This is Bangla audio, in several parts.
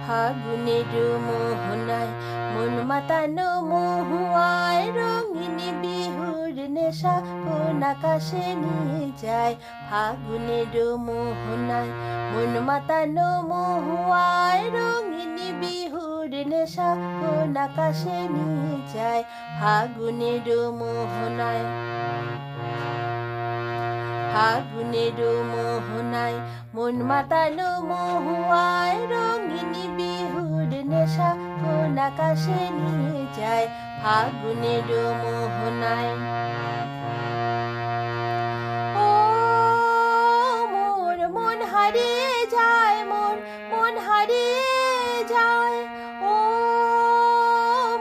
ফাগুনের মোহনায় মন মাতানো মহুয়ায় রঙিন বিহুর নেশা কোন আকাশে নিয়ে যায়। ফাগুনের মোহনায় মন মাতানো মহুয়ায় রঙিন বিহুর নেশা কোন আকাশে নিয়ে যায়। ফাগুনের মোহনায় ফাগুনের মোহনায় মন মাতানো মহুয়ায় রঙিন বিহুর নেশা কোন আকাশে নিয়ে যায়। ফাগুনের মোহনায় ও মোর মন হারিয়ে যায়, মোর মন হারিয়ে যায়। ও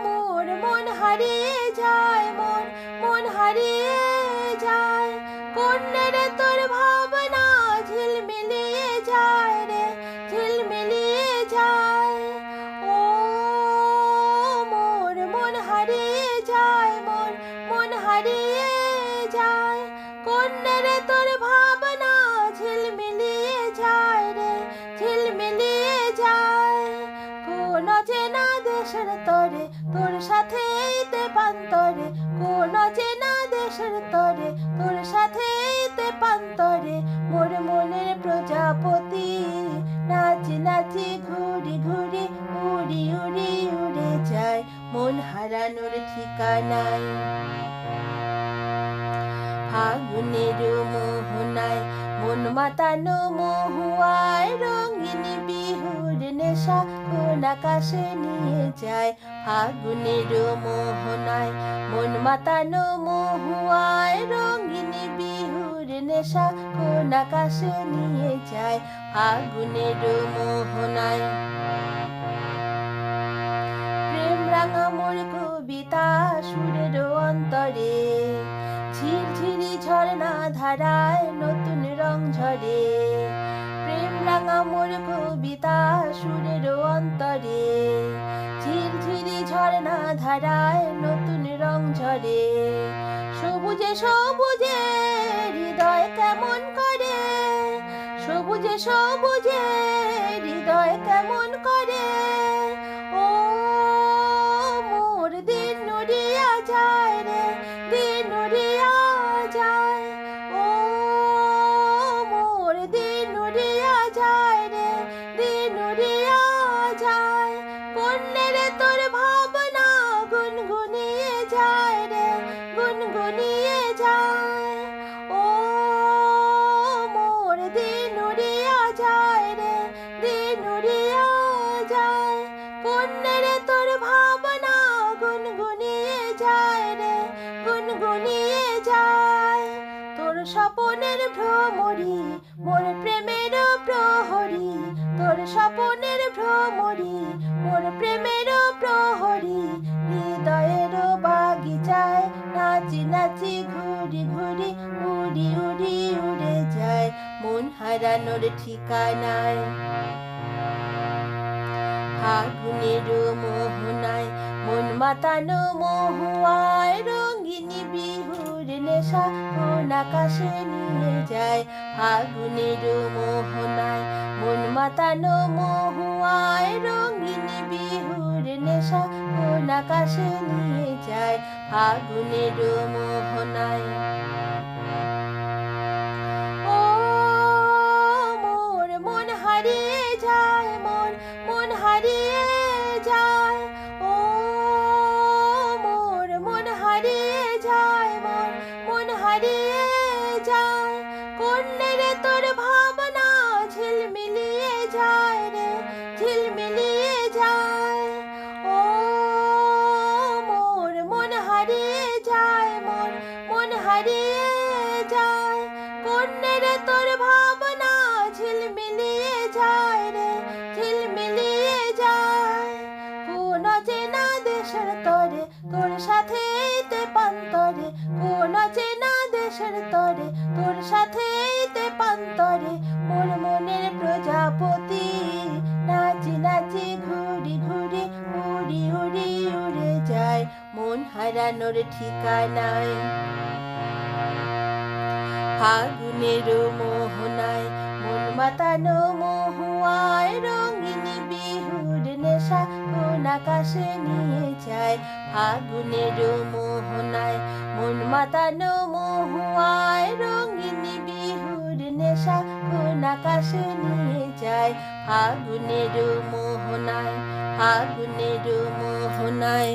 মোর মন হারিয়ে যায়, মোর মন হারিয়ে যায়। কোনে রে তোর ভাবনা ঝিলমিলিয়ে যায় রে, ঝিলমিলিয়ে যায়। ও মোর মন হারিয়ে যায়, মোর মন হারিয়ে যায়। কোনে রে তোর ভাবনা ঝিলমিলিয়ে যায় রে, ঝিলমিলিয়ে যায়। কোন চেনা দেশের তরে তোর সাথে পান্তরে, কোন চেনা দেশের তরে তোর সাথে পান্তরে। মোর মনের প্রজাপতি নাচি নাচি ঘুরি ঘুরি উড়ি উড়ি উড়ে যায়, মন হারানোর ঠিকানায়। ফাগুনের মোহনায় মন মাতানো মহুয়ায় রঙিন বিহুর নেশা কোন আকাশে নিয়ে যায়। ফাগুনের মোহনায় মন মাতানো মহুয়ায় রঙিন বিহুর নেশা কোন আকাশে নিয়ে যায়। ফাগুনের মোহনায় প্রেম রাঙা মোর কবিতা সুরের অন্তরে, ঝিরঝিরি ঝর্ণা ধারায় নতুন রং ঝরে। প্রেম রাঙা মোর কবিতা সুরের অন্তরে, ঝিরঝিরি ঝর্ণা ধারায় নতুন রং ঝরে। সবুজে সবুজে হৃদয় কেমন করে, সবুজে সবুজে হৃদয় কেমন করে। ও মোর দিন নুরিয়া যায় রে, দিন নুরিয়া যায়। ও মোর দিন নুরিয়া যায় রে, দিন নুরিয়া যায়। কোনে রে তোর ভাবনা গুনগুনিয়ে যায় রে, গুনগুনিয়ে যায়। ও মোর দিন নুরিয়া যায় রে, দিন নুরিয়া যায়। কোনে রে তোর ভাবনা গুনগুনিয়ে যায় রে, গুনগুনিয়ে যায়। তোর স্বপনের ভ্রমরি মোর প্রেমের প্রহরী, তোর স্বপনের ভ্রমরি মোর প্রেমের প্রহরী। হৃদয়ের বাগিচায় নাচি নাচি ঘুরি ঘুরি উড়ি উড়ি উড়ে যায়, মন হারানোর ঠিকানায়। ফাগুনের মোহনায় মন মাতানো মহুয়ায় রঙিন বিহুর নেশা কোন আকাশে নিয়ে যায়। ফাগুনের মোহনায় মন মাতানো মহুয়ায় রঙিন বিহুর নেশা কোন আকাশে নিয়ে যায়। ফাগুনের মোহনায় ও মোর মন হারিয়ে যায়, মোর মন হারিয়ে যায়। ও মোর মন হারিয়ে যায়, মোর মন হারিয়ে যায়। কোনে রে তোর ভাবনা ঝিলমিলিয়ে যায় রে, ঝিলমিলিয়ে যায়। ও মোর মন হারিয়ে যায়, মোর মন হারিয়ে যায়। কোনে রে তোর ভাবনা ঝিলমিলিয়ে যায় রে, ঝিলমিলিয়ে যায়। কোন চেনা দেশের তরে তোর সাথে পান্তরে, কোন চেনা দেশের তরে তোর সাথে পান্তরে। মোর মনের প্রজাপতি নাচি নাচি ঘুরি ঘুরি উড়ি উড়ি উড়ে যায়, মন হারানোর ঠিকানায়। ফাগুনের মোহনায় মন মাতানো মহুয়ায় রঙিন বিহুর আকাশে নিয়ে যায় ফাগুনের মোহনায় মন মাতানো মহুয়ায় রঙিন বিহুর নেশা কোন আকাশে নিয়ে যায় ফাগুনের মোহনায় ফাগুনের মোহনায়।